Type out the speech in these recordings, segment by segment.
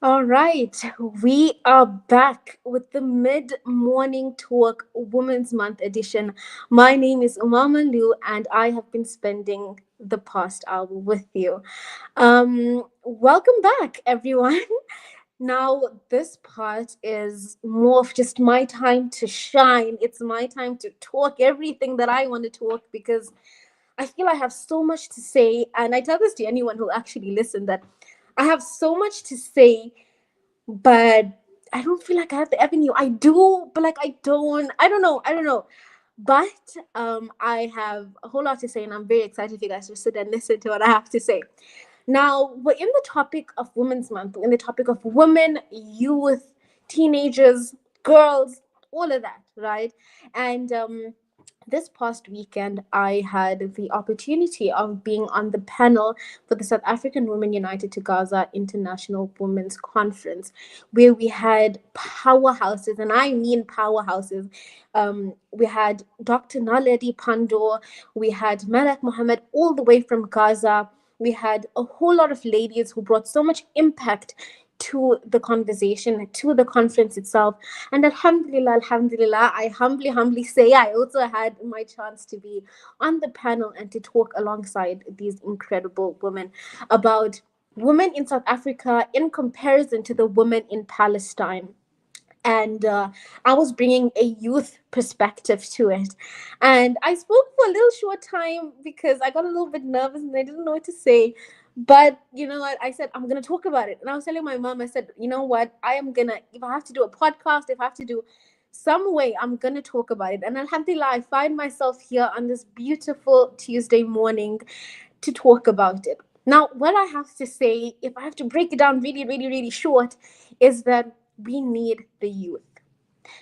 All right, we are back with the Mid Morning Talk Women's Month edition. My name is Umamah, and I have been spending the past hour with you. Welcome back, everyone. Now, this part is more of just my time to shine. It's my time to talk everything that I want to talk because I feel I have so much to say. And I tell this to anyone who actually listen that I have so much to say, but I don't feel like I have the avenue. I do, but like I don't. I don't know. I don't know. But I have a whole lot to say, and I'm very excited for you guys to sit and listen to what I have to say. Now, we're in the topic of Women's Month, we're in the topic of women, youth, teenagers, girls, all of that, right? And this past weekend, I had the opportunity of being on the panel for the South African Women United to Gaza International Women's Conference, where we had powerhouses, and I mean powerhouses. We had Dr. Naledi Pandor, we had Malak Mohammed, all the way from Gaza. We had a whole lot of ladies who brought so much impact to the conversation, to the conference itself. And Alhamdulillah, Alhamdulillah, I humbly say I also had my chance to be on the panel and to talk alongside these incredible women about women in South Africa in comparison to the women in Palestine. And I was bringing a youth perspective to it. And I spoke for a little short time because I got a little bit nervous and I didn't know what to say. But you know what? I said, I'm going to talk about it. And I was telling my mom, I said, you know what? I am going to, if I have to do a podcast, if I have to do some way, I'm going to talk about it. And Alhamdulillah, I find myself here on this beautiful Tuesday morning to talk about it. Now, what I have to say, if I have to break it down really, really, really short, is that we need the youth.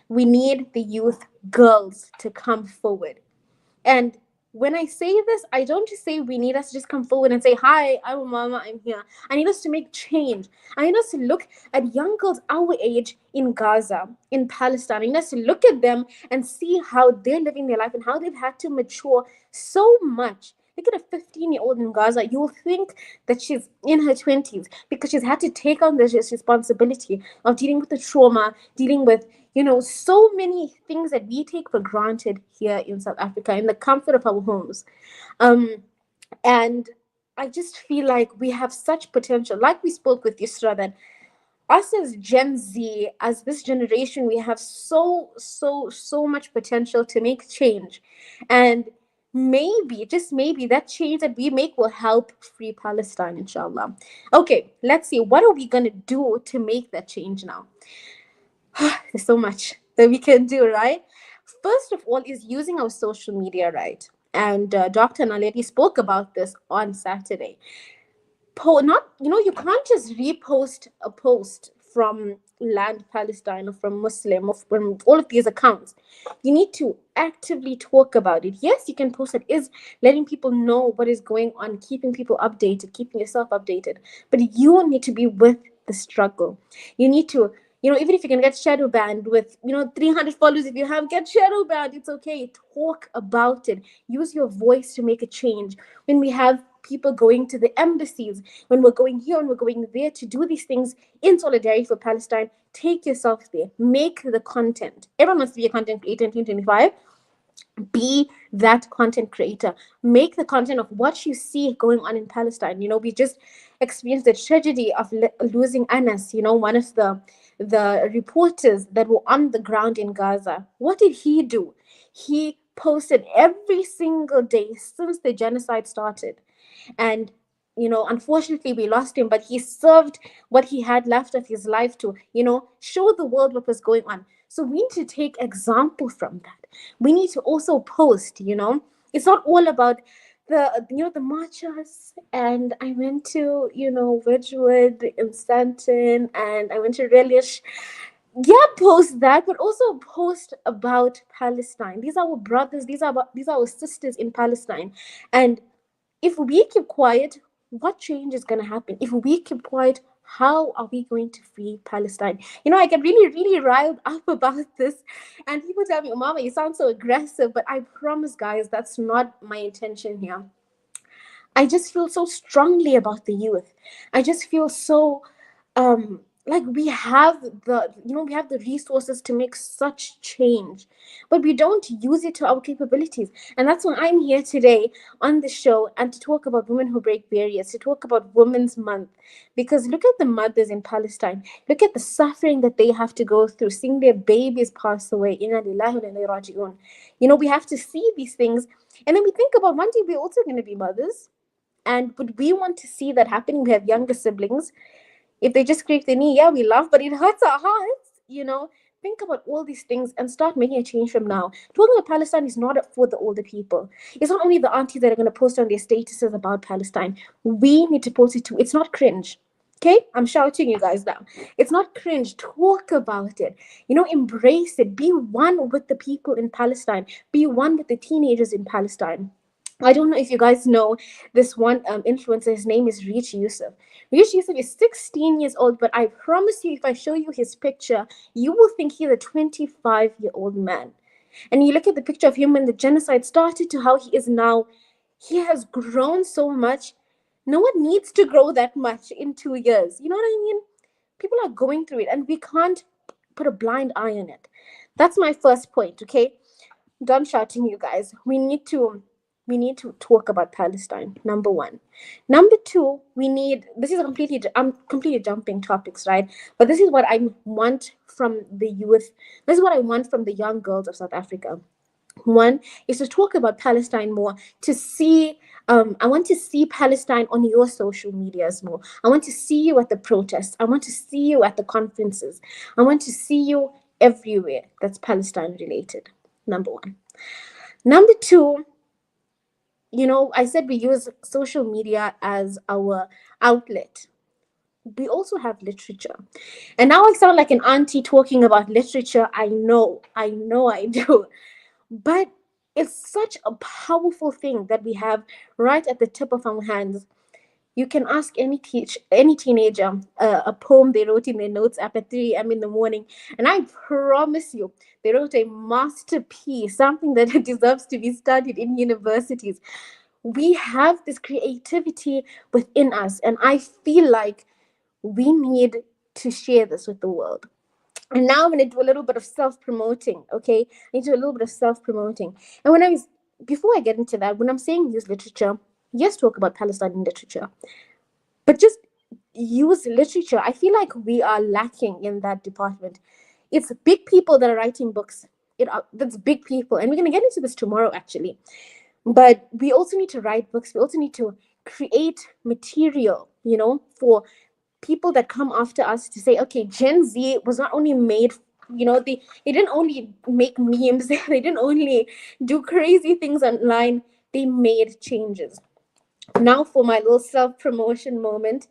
We need the youth girls to come forward. And when I say this, I don't just say we need us to just come forward and say, hi, I'm Umamah, I'm here. I need us to make change. I need us to look at young girls our age in Gaza, in Palestine. I need us to look at them and see how they're living their life and how they've had to mature so much. Look at a 15-year-old in Gaza. You will think that she's in her 20s because she's had to take on this responsibility of dealing with the trauma, dealing with so many things that we take for granted here in South Africa in the comfort of our homes. And I just feel like we have such potential. Like we spoke with Yasira, that us as Gen Z, as this generation, we have so much potential to make change. And maybe, just maybe, that change that we make will help free Palestine, inshallah. Okay, let's see. What are we going to do to make that change now? There's so much that we can do, right? First of all, is using our social media, right? And Dr. Naledi spoke about this on Saturday. Not, you can't just repost a post from Land Palestine or from Muslim or from all of these accounts. You need to actively talk about it. Yes, you can post it, is letting people know what is going on, keeping people updated, keeping yourself updated. But you need to be with the struggle. You need to, even if you can get shadow banned with, 300 followers, if you have, get shadow banned, it's okay. Talk about it. Use your voice to make a change. When we have people going to the embassies, when we're going here and we're going there to do these things in solidarity for Palestine, take yourself there. Make the content. Everyone wants to be a content creator in 2025. Be that content creator. Make the content of what you see going on in Palestine. We just experienced the tragedy of losing Anas, one of the reporters that were on the ground in Gaza. What did he do? He posted every single day since the genocide started. And unfortunately we lost him, but he served what he had left of his life to show the world what was going on. So we need to take example from that. We need to also post. It's not all about the marchers. And I went to Wedgwood in Stanton, and I went to Relish. Yeah, post that, but also post about Palestine. These are our brothers, these are our sisters in Palestine. And if we keep quiet, what change is going to happen? If we keep quiet, how are we going to free Palestine? I get really, really riled up about this. And people tell me, Umamah, you sound so aggressive. But I promise, guys, that's not my intention here. I just feel so strongly about the youth. I just feel so like we have the resources to make such change, but we don't use it to our capabilities. And that's why I'm here today on the show, and to talk about women who break barriers, to talk about Women's Month. Because look at the mothers in Palestine, look at the suffering that they have to go through, seeing their babies pass away. Inna lillahi wa inna ilaihi raji'un. We have to see these things, and then we think about one day we're also going to be mothers. And would we want to see that happening? We have younger siblings. If they just scrape their knee, yeah, we laugh, but it hurts our hearts. Think about all these things and start making a change from now. Talking about Palestine is not for the older people. It's not only the aunties that are going to post on their statuses about Palestine. We need to post it too. It's not cringe. Okay? I'm shouting you guys now. It's not cringe. Talk about it. Embrace it. Be one with the people in Palestine. Be one with the teenagers in Palestine. I don't know if you guys know this one influencer. His name is Rich Yusuf. Rich Yusuf is 16 years old, but I promise you, if I show you his picture, you will think he's a 25-year-old man. And you look at the picture of him when the genocide started to how he is now, he has grown so much. No one needs to grow that much in 2 years. You know what I mean? People are going through it, and we can't put a blind eye on it. That's my first point, okay? Done shouting, you guys. We need to talk about Palestine. Number one. Number two, we need, this is I'm completely jumping topics, right? But this is what I want from the youth. This is what I want from the young girls of South Africa. One is to talk about Palestine more, to see. I want to see Palestine on your social medias more. I want to see you at the protests. I want to see you at the conferences. I want to see you everywhere that's Palestine related. Number one. Number two, I said we use social media as our outlet. We also have literature. And now I sound like an auntie talking about literature. I know I do. But it's such a powerful thing that we have right at the tip of our hands. You can ask any teenager a poem they wrote in their notes app at 3 a.m. in the morning, and I promise you, they wrote a masterpiece, something that deserves to be studied in universities. We have this creativity within us, and I feel like we need to share this with the world. And now I'm going to do a little bit of self-promoting, okay? I need to do a little bit of self-promoting. And before I get into that, when I'm saying use literature, yes, talk about Palestine in literature, but just use literature. I feel like we are lacking in that department. It's big people that are writing books. That's big people. And we're going to get into this tomorrow, actually. But we also need to write books. We also need to create material, for people that come after us to say, okay, Gen Z was not only made, they didn't only make memes, they didn't only do crazy things online, they made changes. Now for my little self-promotion moment.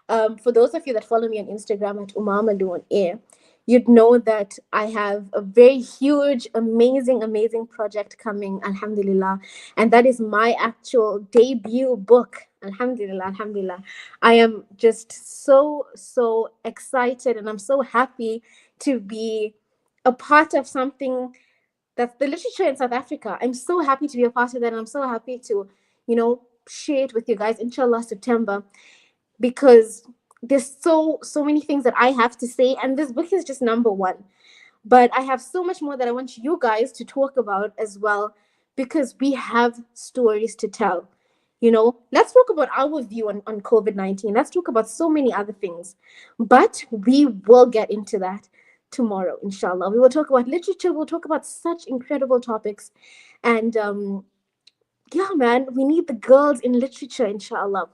For those of you that follow me on Instagram at Umamah on air, you'd know that I have a very huge, amazing, amazing project coming, alhamdulillah. And that is my actual debut book. Alhamdulillah, alhamdulillah. I am just so, so excited, and I'm so happy to be a part of something that's the literature in South Africa. I'm so happy to be a part of that, and I'm so happy to, share it with you guys, inshallah, September, because there's so many things that I have to say, and this book is just number one. But I have so much more that I want you guys to talk about as well, because we have stories to tell. Let's talk about our view on COVID-19. Let's talk about so many other things. But we will get into that tomorrow, inshallah. We will talk about literature. We'll talk about such incredible topics. And yeah, man, we need the girls in literature, inshallah.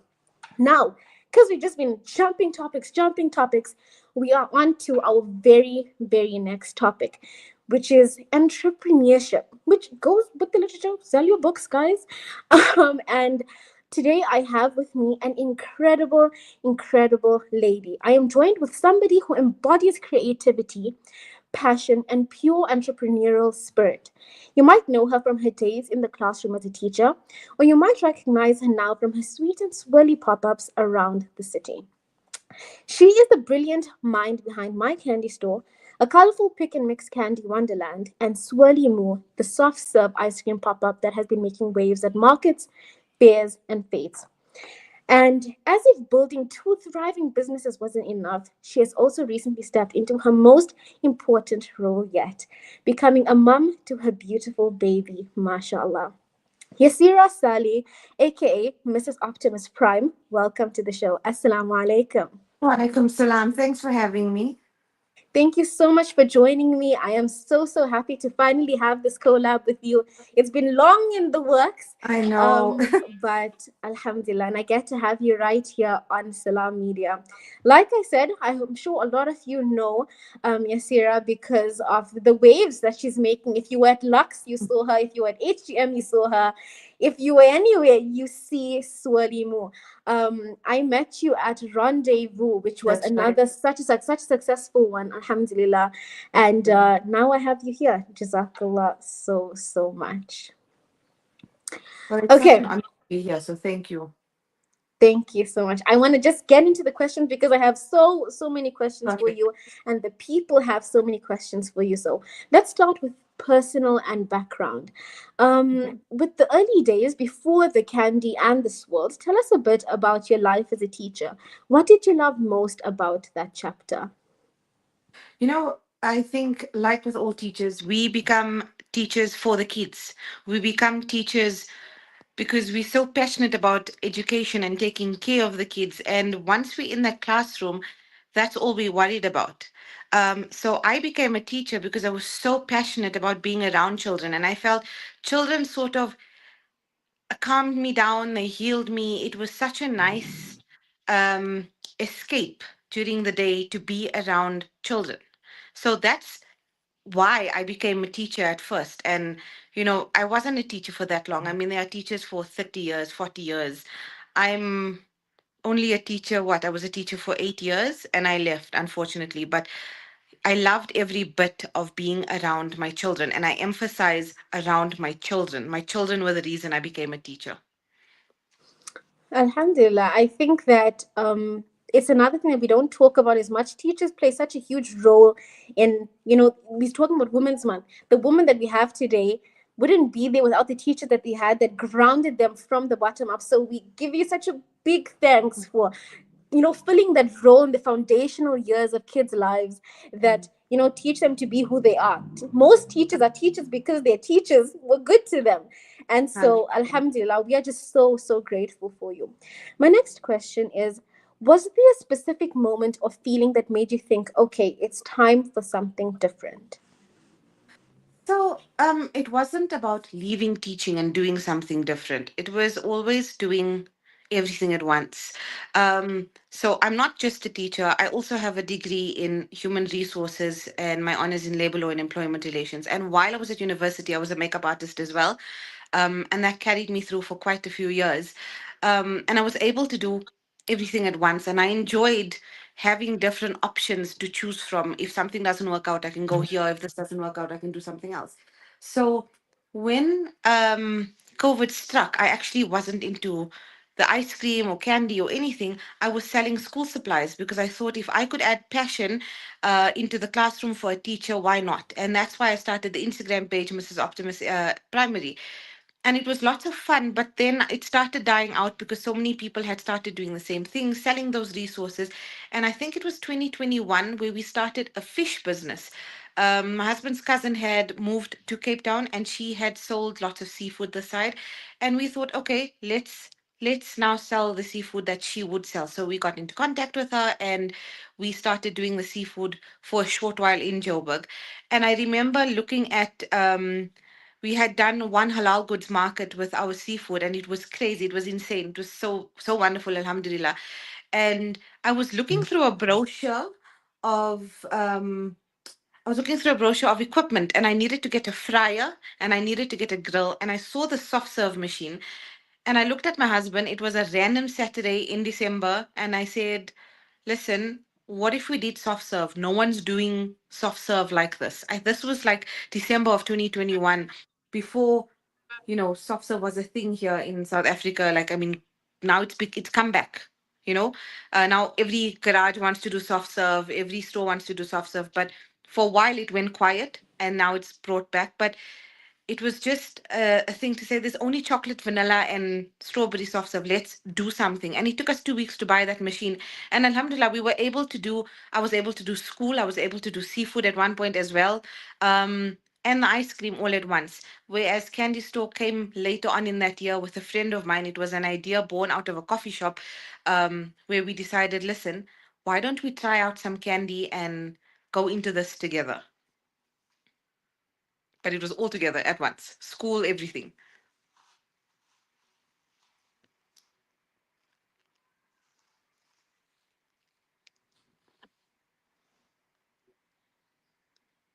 Now, because we've just been jumping topics, we are on to our very, very next topic, which is entrepreneurship, which goes with the literature. Sell your books, guys. And today I have with me an incredible, incredible lady. I am joined with somebody who embodies creativity, passion, and pure entrepreneurial spirit. You might know her from her days in the classroom as a teacher, or you might recognize her now from her sweet and swirly pop ups around the city. She is the brilliant mind behind My Candy Store, a colorful pick and mix candy wonderland, and Swirly Moo, the soft serve ice cream pop up that has been making waves at markets, fairs, and fates. And as if building two thriving businesses wasn't enough, she has also recently stepped into her most important role yet, becoming a mum to her beautiful baby, mashallah. Yasira Saley, aka Mrs. Optimus Prime, welcome to the show. Assalamu alaikum. Walaikum salam. Thanks for having me. Thank you so much for joining me. I am so happy to finally have this collab with you. It's been long in the works, I know. but Alhamdulillah, and I get to have you right here on Salam Media. Like I said, I'm sure a lot of you know Yasira because of the waves that she's making. If you were at Lux, you saw her. If you were at HGM, you saw her. If you were anywhere, you see Swirly Moo. I met you at Rendezvous, which was That's right. another such a successful one, Alhamdulillah. And now I have you here. Jazakallah so much. Well, it's such an Okay, honor to be here. So thank you. thank you so much. I want to just get into the questions because I have so many questions for Perfect. you, and the people have so many questions for you. So let's start with personal and background. Okay. With the early days before the candy and the swirls, tell us a bit about your life as a teacher. What did you love most about that chapter? I think, like with all teachers, we become teachers for the kids. We become teachers because we're so passionate about education and taking care of the kids. And once we're in that classroom, that's all we're worried about. So I became a teacher because I was so passionate about being around children. And I felt children sort of calmed me down, they healed me. It was such a nice um, escape during the day to be around children. So that's why I became a teacher at first. And, I wasn't a teacher for that long. I mean, there are teachers for 30 years, 40 years. I'm only a teacher, what? I was a teacher for 8 years and I left, unfortunately. But I loved every bit of being around my children. And I emphasize around my children. My children were the reason I became a teacher. Alhamdulillah. I think that it's another thing that we don't talk about as much. Teachers play such a huge role in, we're talking about Women's Month. The woman that we have today wouldn't be there without the teacher that they had that grounded them from the bottom up. So we give you such a big thanks for filling that role in the foundational years of kids' lives that teach them to be who they are. Most teachers are teachers because their teachers were good to them, and so 100%. alhamdulillah, we are just so grateful for you. My next question is, was there a specific moment or feeling that made you think, okay, it's time for something different? So, it wasn't about leaving teaching and doing something different. It was always doing everything at once. So I'm not just a teacher. I also have a degree in human resources and my honors in labor law and employment relations. And while I was at university, I was a makeup artist as well. And that carried me through for quite a few years. And I was able to do everything at once. And I enjoyed having different options to choose from. If something doesn't work out, I can go here. If this doesn't work out, I can do something else. So when COVID struck, I actually wasn't into the ice cream or candy or anything. I was selling school supplies because I thought if I could add passion into the classroom for a teacher, why not? And that's why I started the Instagram page, Mrs. Optimus Primary, and it was lots of fun, but then it started dying out because so many people had started doing the same thing, selling those resources. And I think it was 2021 where we started a fish business. My husband's cousin had moved to Cape Town and she had sold lots of seafood this side, and we thought, okay, let's now sell the seafood that she would sell. So we got into contact with her and we started doing the seafood for a short while in Joburg. And I remember looking at we had done one halal goods market with our seafood and it was crazy, it was insane, it was so wonderful, alhamdulillah. And I was looking through a brochure of I was looking through a brochure of equipment and I needed to get a fryer and I needed to get a grill and I saw the soft serve machine and I looked at my husband. It was a random Saturday in December and I said, listen, what if we did soft serve? No one's doing soft serve like this. This was like December of 2021, before soft serve was a thing here in South Africa. Like, I mean, now it's come back. Now every garage wants to do soft serve, every store wants to do soft serve. But for a while it went quiet, and now it's brought back. But it was just a thing to say there's only chocolate, vanilla, and strawberry soft serve. Let's do something. And it took us 2 weeks to buy that machine. And alhamdulillah, I was able to do school. I was able to do seafood at one point as well. And the ice cream all at once. Whereas Candy Store came later on in that year with a friend of mine. It was an idea born out of a coffee shop, where we decided, listen, why don't we try out some candy and go into this together? But it was all together at once, school, everything.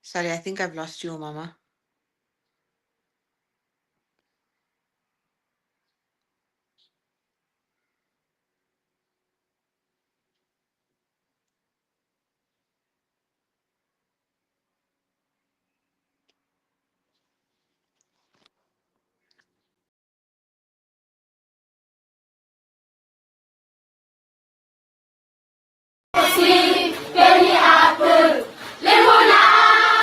Sorry, I think I've lost you, Mama.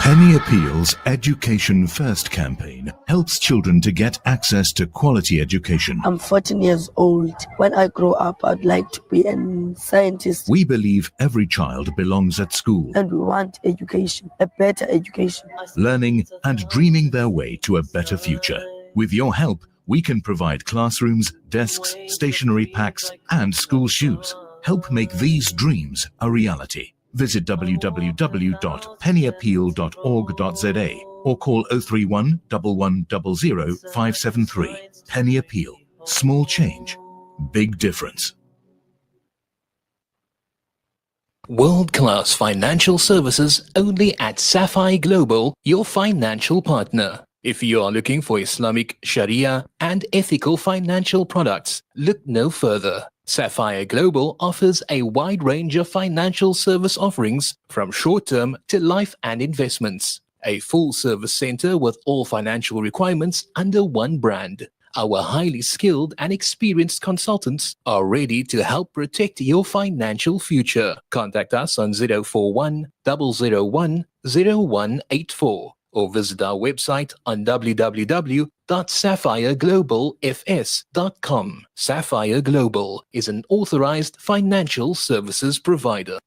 Penny Appeal's Education First campaign helps children to get access to quality education. I'm 14 years old. When I grow up, I'd like to be a scientist. We believe every child belongs at school, And we want education, a better education. learning and dreaming their way to a better future. With your help, we can provide classrooms, desks, stationery packs, and school shoes. Help make these dreams a reality. Visit www.pennyappeal.org.za or call 031 1100 573. Penny Appeal. Small change, big difference. World-class financial services only at Sapphire Global, your financial partner. If you are looking for Islamic, Sharia, and ethical financial products, look no further. Sapphire Global offers a wide range of financial service offerings from short-term to life and investments. A full-service center with all financial requirements under one brand. Our highly skilled and experienced consultants are ready to help protect your financial future. Contact us on 041 001 0184 or visit our website on www.sapphireglobalfs.com. Sapphire Global is an authorized financial services provider.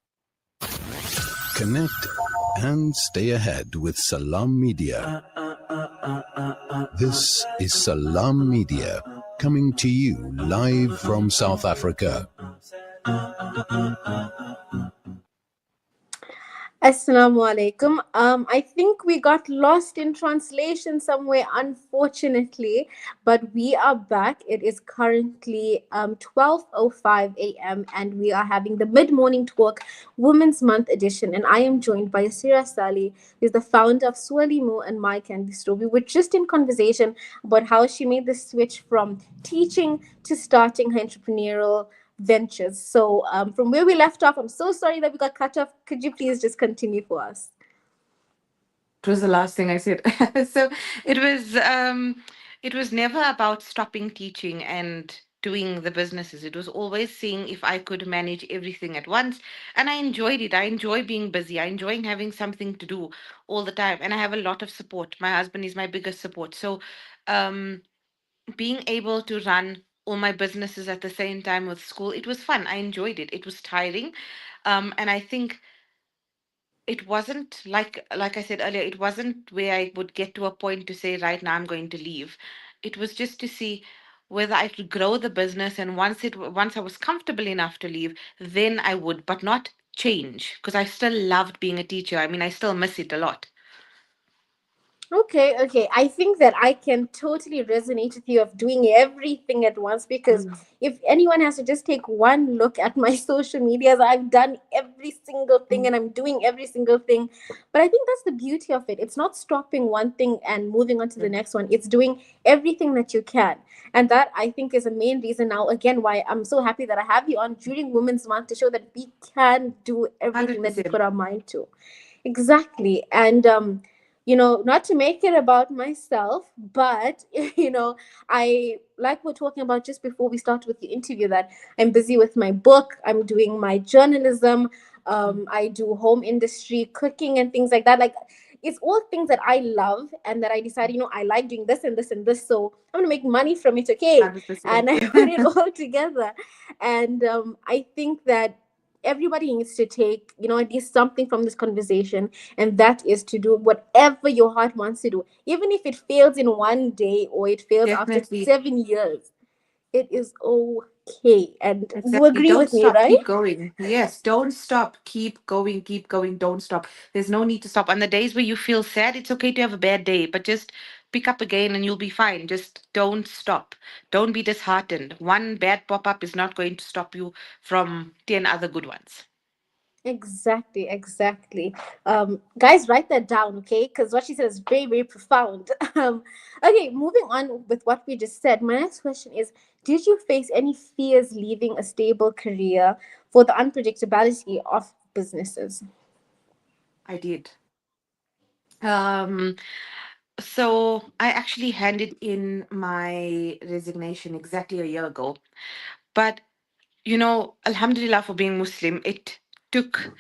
Connect and stay ahead with Salam Media. This is Salam Media coming to you live from South Africa. Assalamu alaikum. I think we got lost in translation somewhere, unfortunately, but we are back. It is currently 12:05 a.m. and we are having the mid-morning talk Women's Month edition. And I am joined by Yasira Saley, who is the founder of Swirly Moo and My Candy Store. We were just in conversation about how she made the switch from teaching to starting her entrepreneurial ventures. So from where we left off, I'm so sorry that we got cut off. Could you please just continue for us? It was the last thing I said. So it was never about stopping teaching and doing the businesses. It was always seeing if I could manage everything at once. And I enjoyed it. I enjoy being busy. I enjoy having something to do all the time. And I have a lot of support. My husband is my biggest support. So um being able to run all my businesses at the same time with school, it was fun. I enjoyed it. It was tiring. And I think it wasn't like I said earlier, it wasn't where I would get to a point to say, right now I'm going to leave. It was just to see whether I could grow the business, and once I was comfortable enough to leave, then I would, but not change, because I still loved being a teacher. I mean, I still miss it a lot. Okay. I think that I can totally resonate with you of doing everything at once, because if anyone has to just take one look at my social medias, I've done every single thing and I'm doing every single thing. But I think that's the beauty of it. It's not stopping one thing and moving on to the next one. It's doing everything that you can. And that, I think, is a main reason now, again, why I'm so happy that I have you on during Women's Month, to show that we can do everything that we 100%. put our mind to. Exactly. And not to make it about myself, but I, like we're talking about just before we start with the interview, that I'm busy with my book, I'm doing my journalism, I do home industry cooking and things like that. Like, it's all things that I love and that I decided, I like doing this and this and this, so I'm gonna make money from it, okay? And 100%. I put it all together. And I think that everybody needs to take, at least something from this conversation, and that is to do whatever your heart wants to do, even if it fails in one day or it fails after Definitely. 7 years. It is okay. And you Exactly. agree Don't with me, stop. right? Keep going. Yes. Don't stop. Keep going. Keep going. Don't stop. There's no need to stop. On the days where you feel sad, it's okay to have a bad day, but just pick up again and you'll be fine. Just don't stop. Don't be disheartened. One bad pop up is not going to stop you from 10 other good ones. Exactly, exactly. Guys, write that down, okay? Because what she said is very, very profound. Okay, moving on with what we just said. My next question is: did you face any fears leaving a stable career for the unpredictability of businesses? I did. Um, so I actually handed in my resignation exactly a year ago. But Alhamdulillah for being Muslim, took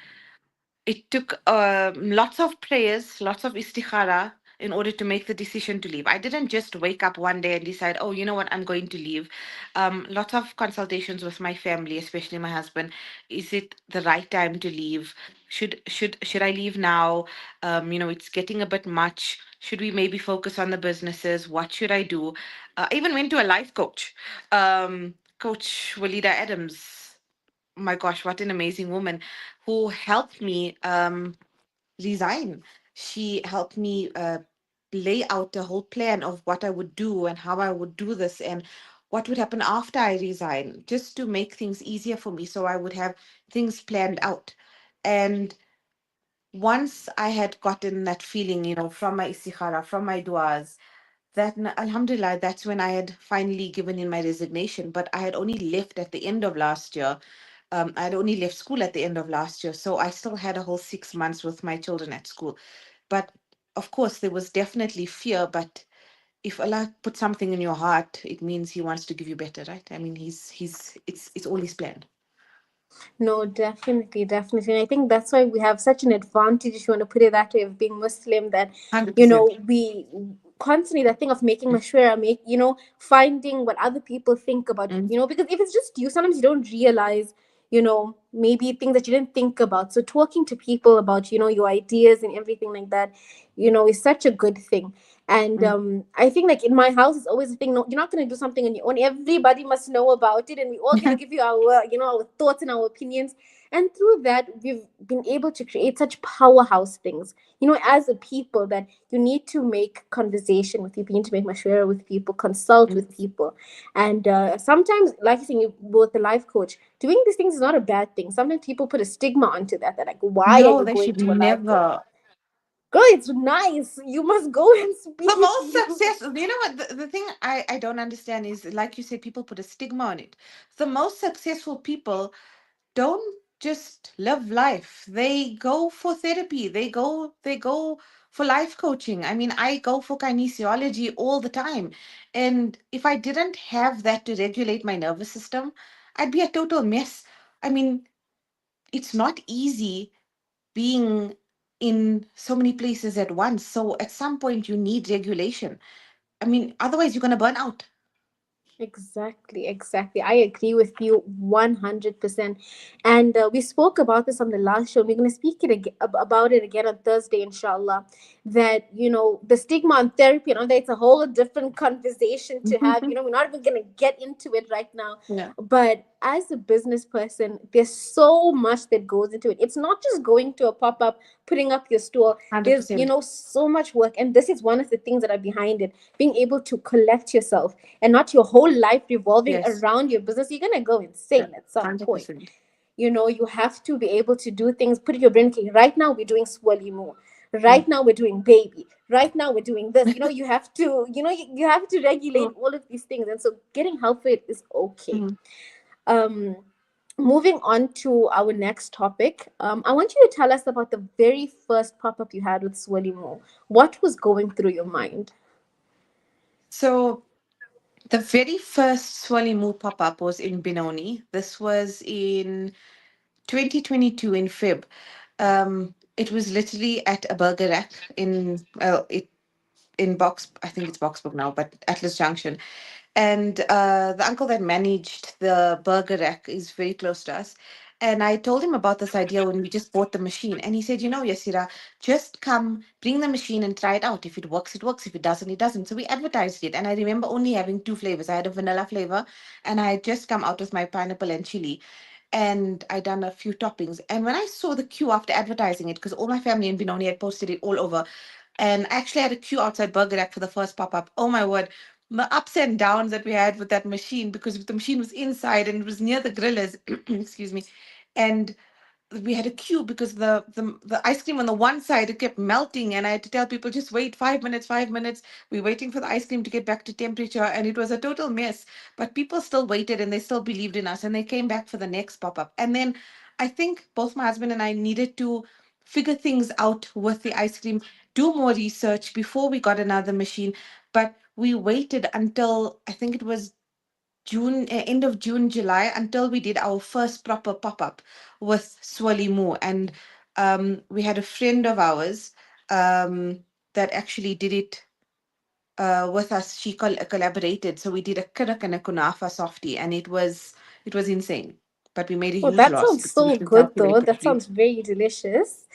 it took lots of prayers, lots of istikhara in order to make the decision to leave. I didn't just wake up one day and decide, oh, you know what, I'm going to leave. Lots of consultations with my family, especially my husband. Is it the right time to leave? Should I leave now? It's getting a bit much. Should we maybe focus on the businesses? What should I do? I even went to a life coach, Coach Walida Adams. My gosh, what an amazing woman who helped me resign. She helped me lay out a whole plan of what I would do and how I would do this and what would happen after I resign, just to make things easier for me so I would have things planned out. And once I had gotten that feeling, from my istikhara, from my duas, Alhamdulillah, that's when I had finally given in my resignation. But I had only left at the end of last year. I had only left school at the end of last year. So I still had a whole 6 months with my children at school. But of course, there was definitely fear. But if Allah put something in your heart, it means He wants to give you better, right? I mean, it's all His plan. No, definitely, definitely. And I think that's why we have such an advantage, if you want to put it that way, of being Muslim, that, 100%. we constantly that thing of making mashwara, finding what other people think about, Mm, because if it's just you, sometimes you don't realize, maybe things that you didn't think about. So talking to people about, your ideas and everything like that, is such a good thing. And mm, I think, like, in my house, it's always a thing. No, you're not going to do something on your own. Everybody must know about it, and we're all going to give you our, our thoughts and our opinions. And through that, we've been able to create such powerhouse things. As a people, that you need to make conversation with people, you need to make mashwara with people, consult mm. with people, and sometimes, like you saying, with the life coach, doing these things is not a bad thing. Sometimes people put a stigma onto that. They're like, "Why are No, you they going should to a life coach?" never. Girl, it's nice. You must go and The speak. most successful, you know what? The thing I don't understand is, like you said, people put a stigma on it. The most successful people don't just live life. They go for therapy. They go for life coaching. I mean, I go for kinesiology all the time. And if I didn't have that to regulate my nervous system, I'd be a total mess. I mean, it's not easy being in so many places at once. So at some point you need regulation. I mean, otherwise you're going to burn out. Exactly, exactly. I agree with you 100%. And we spoke about this on the last show. We're going to speak about it again on Thursday, inshallah. That, the stigma on therapy and all that, it's a whole different conversation to have. We're not even going to get into it right now. Yeah, But as a business person, there's so much that goes into it. It's not just going to a pop up, putting up your store. There's, 100%. so much work. And this is one of the things that are behind it, being able to collect yourself and not your whole life revolving Yes. around your business. You're gonna go Yeah, insane at some point. 100%. You have to be able to do things, put in your brain, okay, right now we're doing Swirly Moo. Mm, Right now we're doing baby. Right now we're doing this. You have to, you have to regulate mm, all of these things. And so getting help for it is okay. mm. Um moving on to our next topic. I want you to tell us about the very first pop-up you had with Swirly Moo. What was going through your mind? So the very first Swali Moo pop-up was in Benoni. This was in 2022 in Feb. It was literally at a burger rack in I think it's Boxburg now, but Atlas Junction. And the uncle that managed the burger rack is very close to us. And I told him about this idea when we just bought the machine. And he said, Yasira, just come, bring the machine and try it out. If it works, it works. If it doesn't, it doesn't. So we advertised it. And I remember only having two flavors. I had a vanilla flavor, and I had just come out with my pineapple and chili. And I done a few toppings. And when I saw the queue after advertising it, because all my family in Benoni had posted it all over, and I actually had a queue outside Burger Rack for the first pop up. Oh my word, the ups and downs that we had with that machine, because the machine was inside and it was near the grillers. Excuse me. And we had a queue because the ice cream on the one side, it kept melting, and I had to tell people, just wait 5 minutes, 5 minutes. We're waiting for the ice cream to get back to temperature, and it was a total mess. But people still waited, and they still believed in us, and they came back for the next pop-up. And then I think both my husband and I needed to figure things out with the ice cream, do more research before we got another machine. But we waited until, I think it was end of June, July, until we did our first proper pop up with Swirly Moo. And we had a friend of ours that actually did it with us. She collaborated. So we did a karak and a kunafa softie, and it was insane. But we made a Oh, huge that loss sounds because we so should good though. calculate That it. sounds very delicious.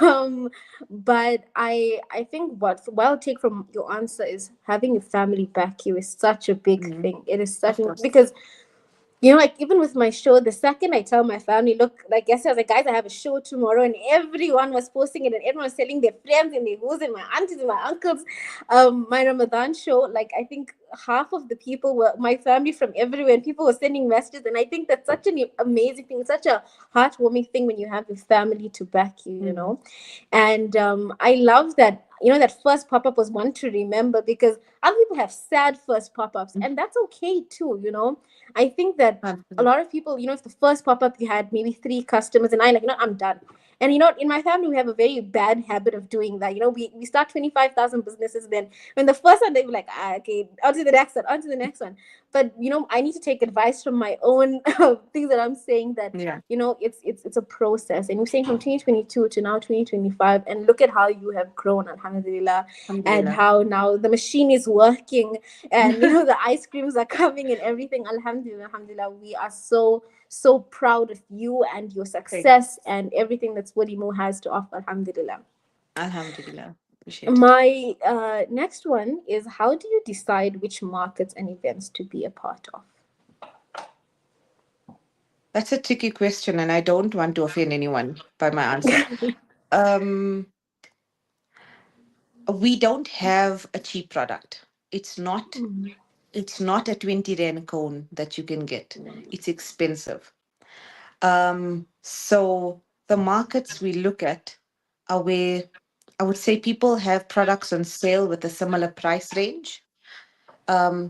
um but I think what I'll take from your answer is having a family back you is such a big Mhm. thing. It is such Of an, course. because like even with my show, the second I tell my family, look, like yesterday, I was like, guys, I have a show tomorrow, and everyone was posting it, and everyone was telling their friends and their who's and my aunties and my uncles. My Ramadan show, like I think half of the people were my family from everywhere, and people were sending messages, and I think that's such an amazing thing, such a heartwarming thing when you have your family to back you, Mhm. and I love that. That first pop up was one to remember because other people have sad first pop ups, and that's okay too. I think that a Absolutely. lot of people, if the first pop up you had maybe three customers, and I'm done. And in my family, we have a very bad habit of doing that. We start 25,000 businesses, then when the first one, they were like, okay, on to the next one, on to the next one. But I need to take advice from my own things that I'm saying, that Yeah. it's a process. And we're saying from 2022 to now 2025, and look at how you have grown, alhamdulillah, and Alhamdulillah. how now the machine is working, and the ice creams are coming and everything. Alhamdulillah, alhamdulillah, we are so proud of you and your Thank you. success and everything that Swirly Moo has to offer. Alhamdulillah. Alhamdulillah. Appreciate it. My next one is, how do you decide which markets and events to be a part of? That's a tricky question, and I don't want to offend anyone by my answer. Um, we don't have a cheap product. It's not. Mm, It's not a 20 rand cone that you can get. It's expensive. So the markets we look at are where I would say people have products on sale with a similar price range.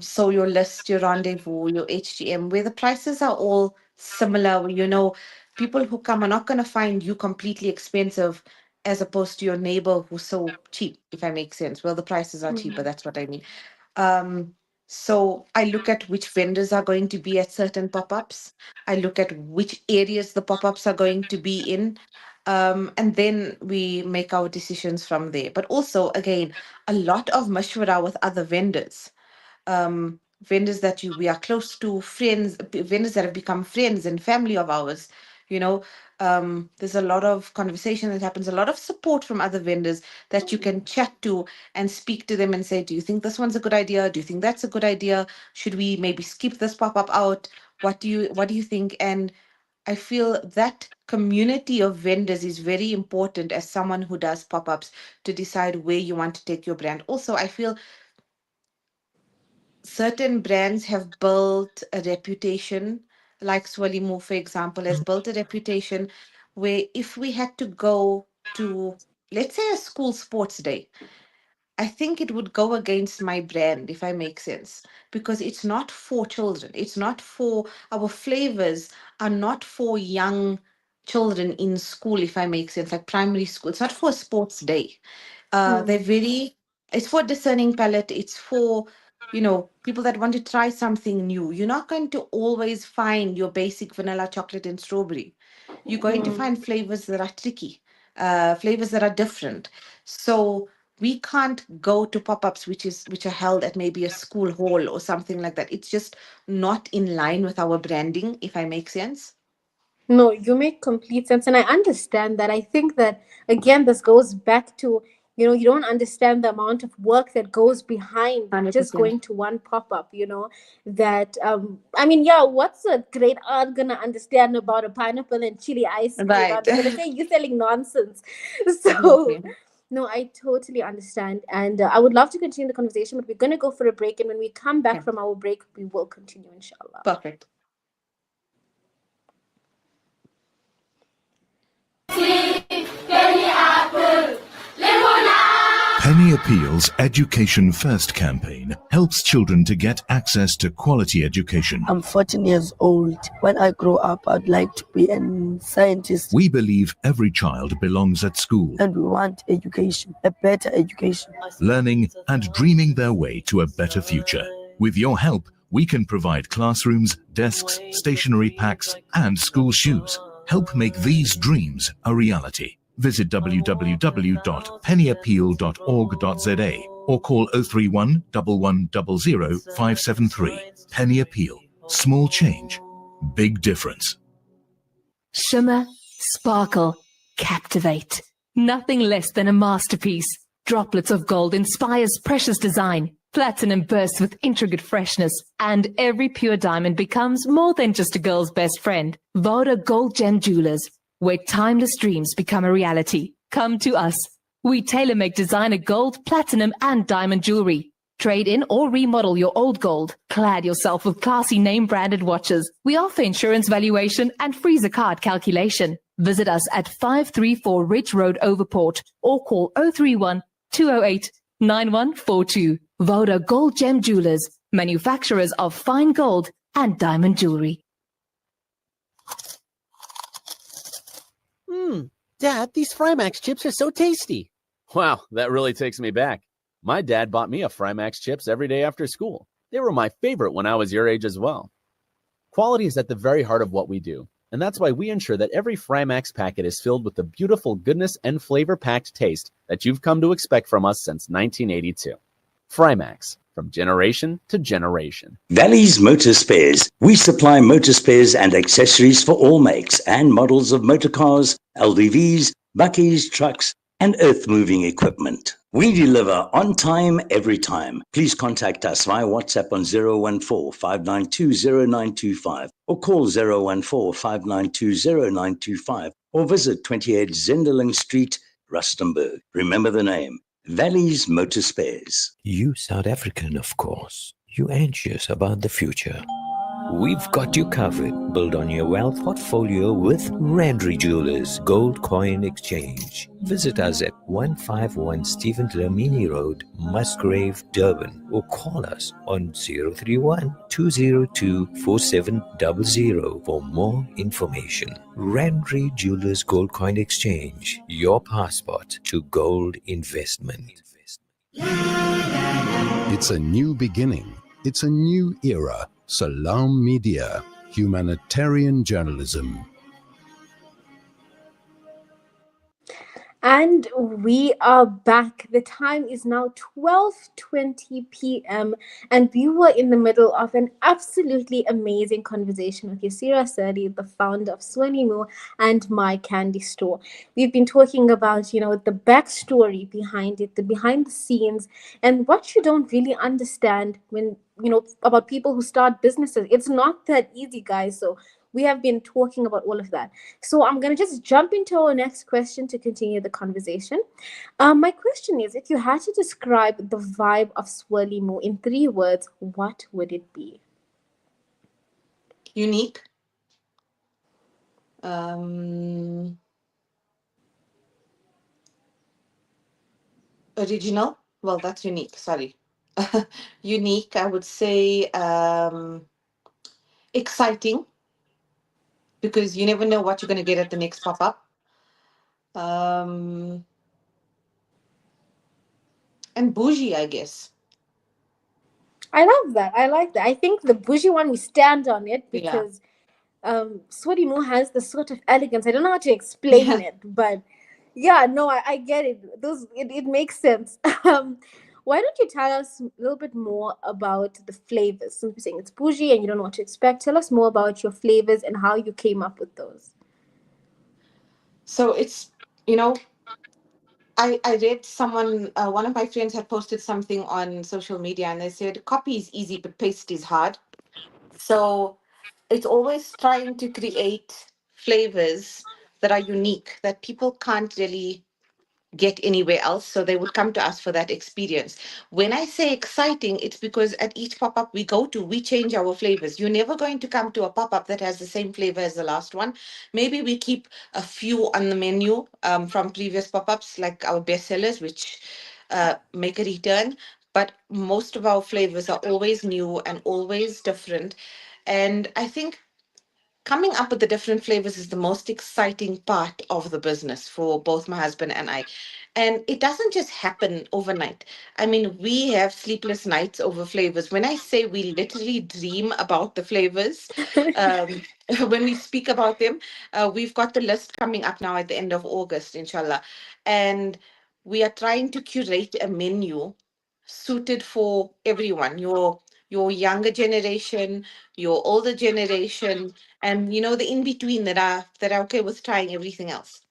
So your list, your rendezvous, your HGM, where the prices are all similar, where people who come are not going to find you completely expensive as opposed to your neighbor who's so cheap, if I make sense. Well, the prices are cheaper, mm, that's what I mean. Um, so I look at which vendors are going to be at certain pop-ups. I look at which areas the pop-ups are going to be in. And then we make our decisions from there. But also, again, a lot of mashwara with other vendors, vendors that we are close to, friends, vendors that have become friends and family of ours. You know, there's a lot of conversation that happens, a lot of support from other vendors that you can chat to and speak to them and say, do you think this one's a good idea? Do you think that's a good idea? Should we maybe skip this pop-up out? What do you think? And I feel that community of vendors is very important as someone who does pop-ups to decide where you want to take your brand. Also, I feel certain brands have built a reputation, like Swirly Moo, for example, has built a reputation where if we had to go to, let's say, a school sports day, I think it would go against my brand, if I make sense, because it's not for children. It's not for our flavors are not for young children in school, if I make sense, like primary school. It's not for a sports day. They're mm, very, it's for discerning palate. It's for, people that want to try something new. You're not going to always find your basic vanilla chocolate and strawberry. You're going to mm, find flavors that are tricky. flavors that are different. So we can't go to pop-ups which are held at maybe a school hall or something like that. It's just not in line with our branding, if I make sense. No, you make complete sense. And I understand that. I think that, again, this goes back to, you don't understand the amount of work that goes behind just 100%. going to one pop up, that, I mean, yeah, what's a great art gonna understand about a pineapple and chili ice cream? Are Right. they gonna say you're selling nonsense? So, Exactly. no, I totally understand. And I would love to continue the conversation, but we're gonna go for a break. And when we come back Okay. from our break, we will continue, inshallah. Perfect. Penny Appeal's Education First campaign helps children to get access to quality education. I'm 14 years old. When I grow up, I'd like to be a scientist. We believe every child belongs at school, And we want education, a better education. learning and dreaming their way to a better future. With your help, we can provide classrooms, desks, stationery packs, and school shoes. Help make these dreams a reality. Visit www.pennyappeal.org.za or call 031 1100 573. Penny Appeal. Small change, big difference. Shimmer, sparkle, captivate. Nothing less than a masterpiece. Droplets of gold inspires precious design. Platinum bursts with intricate freshness. And every pure diamond becomes more than just a girl's best friend. Voda Gold Gem Jewelers, where timeless dreams become a reality. Come to us. We tailor-make designer gold, platinum, and diamond jewelry. Trade in or remodel your old gold. Clad yourself with classy name-branded watches. We offer insurance valuation and freezer card calculation. Visit us at 534 Ridge Road, Overport, or call 031 208 9142. Voda Gold Gem Jewelers, manufacturers of fine gold and diamond jewelry. Dad, these Frymax chips are so tasty. Wow, that really takes me back. My dad bought me a Frymax chips every day after school. They were my favorite when I was your age as well. Quality is at the very heart of what we do, and that's why we ensure that every Frymax packet is filled with the beautiful goodness and flavor-packed taste that you've come to expect from us since 1982. Frymax, from generation to generation. Valley's Motor Spares. We supply motor spares and accessories for all makes and models of motor cars, LDVs, buckies, trucks, and earth-moving equipment. We deliver on time, every time. Please contact us via WhatsApp on 014-592-0925 or call 014-592-0925 or visit 28 Zenderling Street, Rustenburg. Remember the name, Valley's Motor Spares. You South African, of course. You anxious about the future. We've got you covered. Build on your wealth portfolio with Randry Jewelers Gold Coin Exchange. Visit us at 151 Stephen Dlamini Road, Musgrave, Durban, or call us on 031-202-4700 for more information. Randry Jewelers Gold Coin Exchange, your passport to gold investment. It's a new beginning. It's a new era. Salam Media, humanitarian journalism. And we are back. The time is now 12:20 p.m. and we were in the middle of an absolutely amazing conversation with Yasira Saley, the founder of Swirly Moo and My Candy Store. We've been talking about, the backstory behind it, the behind the scenes, and what you don't really understand when, about people who start businesses. It's not that easy, guys. So we have been talking about all of that. So I'm going to just jump into our next question to continue the conversation. My question is, if you had to describe the vibe of Swirly Moo in 3 words, what would it be? Unique. Original. Well, that's unique. Sorry. Unique, I would say exciting, because you never know what you're going to get at the next pop-up. And bougie, I guess. I love that. I like that. I think the bougie one, we stand on it because Swirly Moo has this sort of elegance. I don't know how to explain it, but Yeah, no, I get it. It makes sense. Why don't you tell us a little bit more about the flavors? Since we're saying it's bougie and you don't know what to expect, tell us more about your flavors and how you came up with those. So it's, you know, I read someone, one of my friends had posted something on social media and they said, copy is easy, but paste is hard. So it's always trying to create flavors that are unique, that people can't really get anywhere else. So they would come to us for that experience. When I say exciting, it's because at each pop up we go to, we change our flavors. You're never going to come to a pop up that has the same flavor as the last one. Maybe we keep a few on the menu from previous pop ups, like our bestsellers, which make a return. But most of our flavors are always new and always different. And I think coming up with the different flavors is the most exciting part of the business for both my husband and I. And it doesn't just happen overnight. I mean, we have sleepless nights over flavors. When I say we literally dream about the flavors, um, when we speak about them, we've got the list coming up now at the end of August, inshallah. And we are trying to curate a menu suited for everyone, your younger generation, your older generation, and the in between that are okay with trying everything else.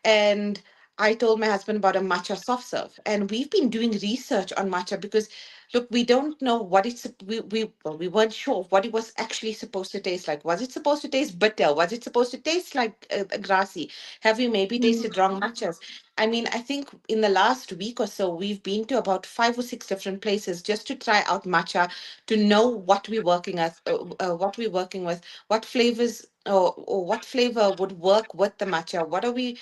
And I told my husband about a matcha soft serve, and we've been doing research on matcha because, look, we don't know what we weren't sure of what it was actually supposed to taste like. Was it supposed to taste bitter? Was it supposed to taste like grassy? Have we maybe tasted wrong matchas? I mean, I think in the last week or so, we've been to about 5 or 6 different places just to try out matcha, to know what we're working with, what flavors or what flavor would work with the matcha. What are we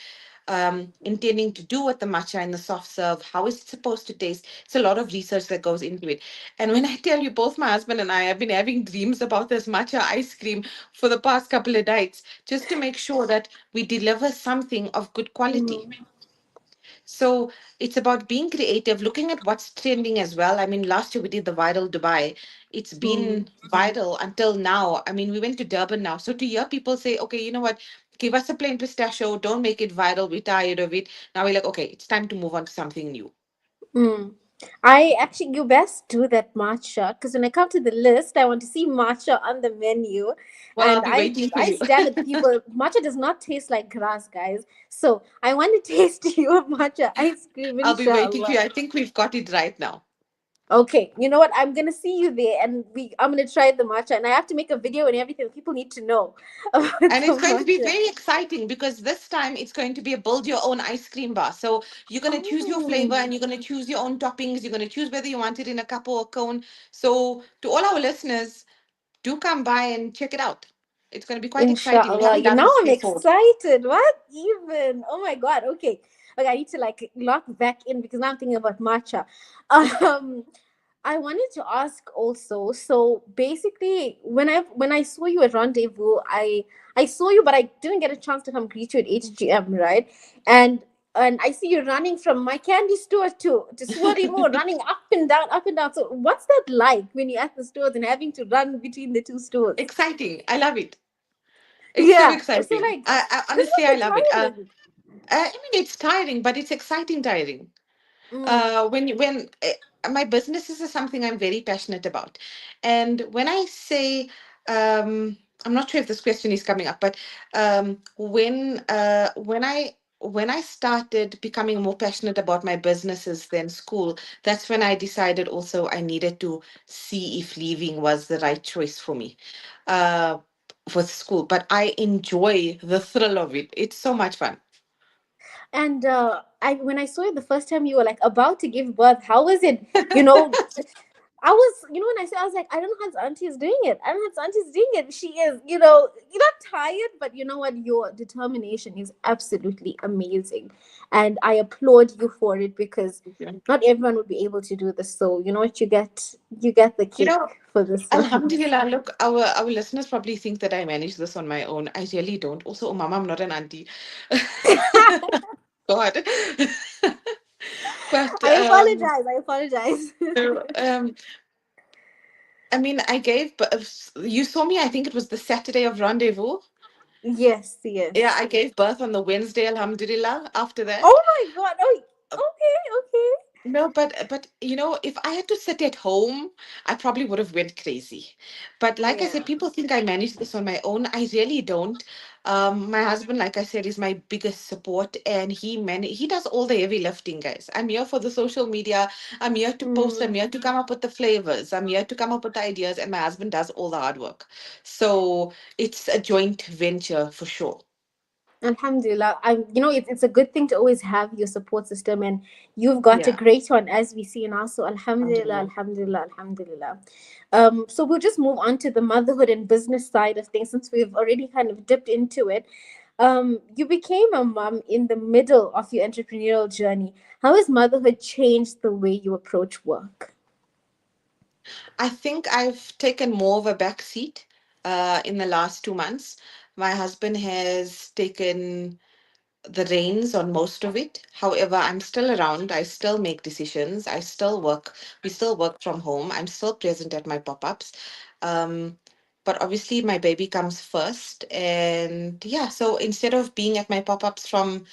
intending to do with the matcha and the soft serve? How is it supposed to taste? It's a lot of research that goes into it. And when I tell you, both my husband and I have been having dreams about this matcha ice cream for the past couple of nights, just to make sure that we deliver something of good quality. Mm, So it's about being creative, looking at what's trending as well. I mean, last year we did the viral Dubai. It's mm, been viral until now. I mean, we went to Durban now. So to hear people say, okay, you know what? Give us a plain pistachio. Don't make it viral. We're tired of it. Now we're like, okay, it's time to move on to something new. mm. I actually, you best do that matcha because when I come to the list, I want to see matcha on the menu. Well, I'll And be I waiting for I you. stand with people. Matcha does not taste like grass, guys. So I want to taste your matcha ice cream, I'll be waiting for inshallah. you. I think we've got it right now. Okay, you know what? I'm gonna see you there, and I'm gonna try the matcha, and I have to make a video and everything. People need to know about And it's the going to be matcha. very exciting because this time it's going to be a build your own ice cream bar. So you're going to choose your flavor Oh, and you're going to choose your own toppings. You're going to choose whether you want it in a cup or a cone. So to all our listeners, do come by and check it out. It's going to be quite exciting. We inshallah. haven't You done know this I'm before. excited. What even? Oh my god. Okay. Okay, I need to like lock back in because now I'm thinking about matcha. Um, I wanted to ask also. So basically, when I saw you at Rendezvous, I saw you, but I didn't get a chance to come greet you at HGM, right? And and I see you running from my candy store to Swirly Moo, running up and down, up and down. So what's that like when you're at the stores and having to run between the two stores? Exciting. I love it. It's so Yeah. So exciting. like, I this honestly, must I be love it. tiring. I mean, it's tiring, but it's exciting tiring. Mm, When my businesses is something I'm very passionate about, and when I say, I'm not sure if this question is coming up, but when I started becoming more passionate about my businesses than school, that's when I decided also I needed to see if leaving was the right choice for me, uh, with school. But I enjoy the thrill of it. It's so much fun. and I when I saw you the first time, you were like about to give birth. How was it? You know, I was, when I said, I was like, I don't know how this auntie is doing it. I don't know how this auntie is doing it. She is, you're not tired, but you know what? Your determination is absolutely amazing. And I applaud you for it because not everyone would be able to do this. So you know what? You get the You cake know, for this one. Alhamdulillah, look, our listeners probably think that I manage this on my own. I really don't. Also, Umamah, I'm not an auntie. God. But I apologize. I apologize. so, I mean, you saw me, I think it was the Saturday of Rendezvous. Yes, Yeah, yes. I gave birth on the Wednesday, alhamdulillah, after that. Oh my God. Oh, okay, No, but if I had to sit at home, I probably would have went crazy. But okay. like I said, Yeah. people think I manage this on my own. I really don't. My husband, like I said, is my biggest support, and he does all the heavy lifting, guys. I'm here for the social media. I'm here to post. I'm Mm. here to come up with the flavors. I'm here to come up with the ideas, and my husband does all the hard work. So it's a joint venture for sure. Alhamdulillah. It's a good thing to always have your support system, and you've got a Yeah. great one, as we see now. So, Alhamdulillah, Alhamdulillah. Alhamdulillah, Alhamdulillah. So we'll just move on to the motherhood and business side of things, since we've already kind of dipped into it. You became a mom in the middle of your entrepreneurial journey. How has motherhood changed the way you approach work? I think I've taken more of a back seat in the last 2 months. My husband has taken the reins on most of it. However, I'm still around. I still make decisions. I still work. We still work from home. I'm still present at my pop ups. Um, but obviously, my baby comes first. And yeah, so instead of being at my pop ups from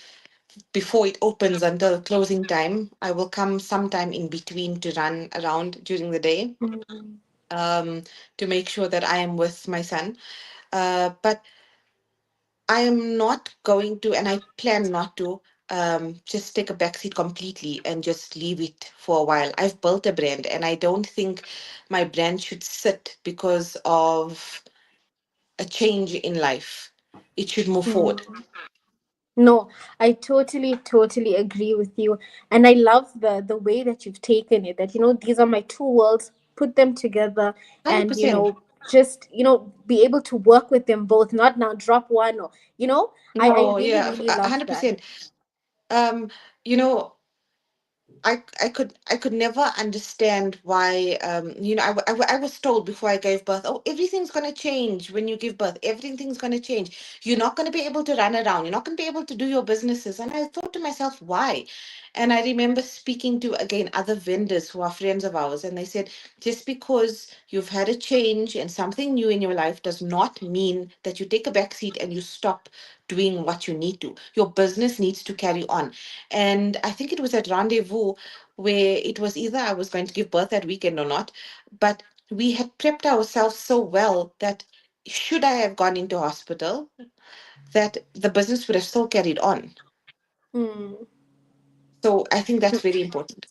before it opens until closing time, I will come sometime in between to run around during the day Mm. um, to make sure that I am with my son. But I am not going to, and I plan not to, just take a backseat completely and just leave it for a while. I've built a brand, and I don't think my brand should sit because of a change in life. It should move forward. Mm. No, I totally, totally agree with you. And I love the way that you've taken it, that, these are my two worlds, put them together and, 100%. just, be able to work with them both, not now drop one or, I No, really, yeah, really love that. 100%. Um, you know, I could never understand why I was told before I gave birth, oh, everything's going to change when you give birth, everything's going to change, you're not going to be able to run around, you're not going to be able to do your businesses. And I thought to myself, why? And I remember speaking to, again, other vendors who are friends of ours, and they said, just because you've had a change and something new in your life does not mean that you take a back seat and you stop doing what you need to. Your business needs to carry on. And I think it was at Rendezvous where it was either I was going to give birth that weekend or not, but we had prepped ourselves so well that should I have gone into hospital, that the business would have still carried on. Mm. So I think that's very important.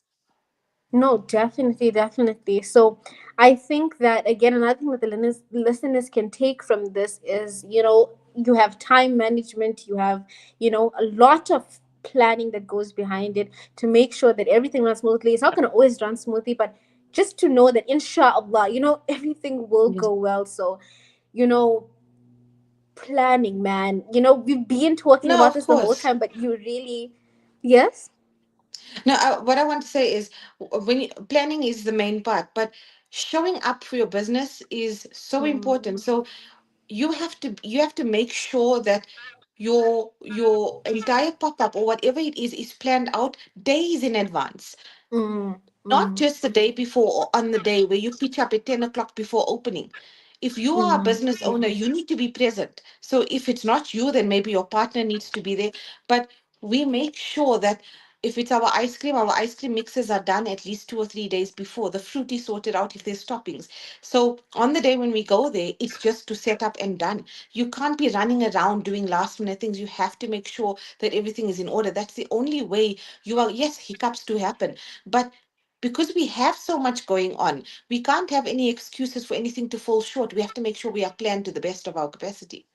No, definitely, definitely. So I think that, again, another thing that the listeners can take from this is, you have time management, you have, a lot of planning that goes behind it to make sure that everything runs smoothly. It's not going to always run smoothly, but just to know that, inshallah, everything will Yes. go well. So, you know, planning, man, we've been talking No, about of this the whole course. time, but you really, yes? No, what I want to say is planning is the main part, but showing up for your business is so important. Mm, So you have to make sure that your entire pop-up or whatever it is planned out days in advance, mm, not mm, just the day before or on the day where you pitch up at 10 o'clock before opening. If you are a mm, business owner, you need to be present. So if it's not you, then maybe your partner needs to be there. But we make sure that if it's our ice cream mixes are done at least 2 or 3 days before. The fruit is sorted out if there's toppings. So on the day when we go there, it's just to set up and done. You can't be running around doing last minute things. You have to make sure that everything is in order. That's the only way yes, hiccups do happen. But because we have so much going on, we can't have any excuses for anything to fall short. We have to make sure we are planned to the best of our capacity.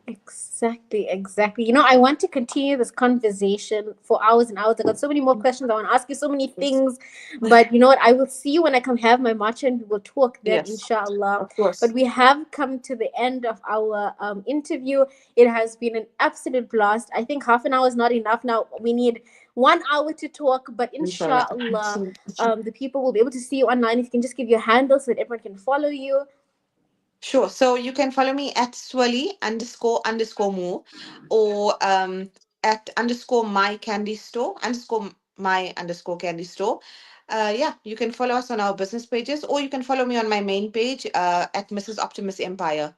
exactly, exactly. I want to continue this conversation for hours and hours. I got so many more questions. I want to ask you so many Yes. things. But you know what? I will see you when I come have my matcha and we will talk then, Yes, inshallah. of But course. we have come to the end of our interview. It has been an absolute blast. I think half an hour is not enough now. We need 1 hour to talk. But Inshallah. inshallah, the people will be able to see you online. If you can just give your handle so that everyone can follow you. Sure. So you can follow me at Swirly__Moo or at underscore my candy store underscore my underscore candy store. Yeah, you can follow us on our business pages, or you can follow me on my main page at Mrs. Optimus Empire.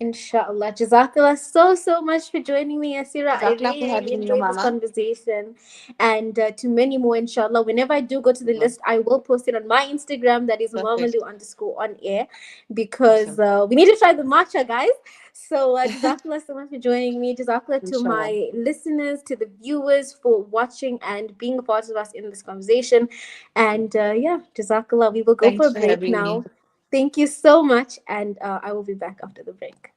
Inshallah. Jazakallah so much for joining me, Yasira. I Jazakallah for really having me, enjoyed this Umamah. conversation. And to many more, inshallah. Whenever I do go to the list, I will post it on my Instagram. That is Perfect. umamalu_on air. Because Awesome. we need to try the matcha, guys. So Jazakallah so much for joining me. Jazakallah to Inshallah. my listeners, to the viewers for watching and being a part of us in this conversation. And yeah, Jazakallah. We will go for Thanks a for break having me. now. Thank you so much. And I will be back after the break.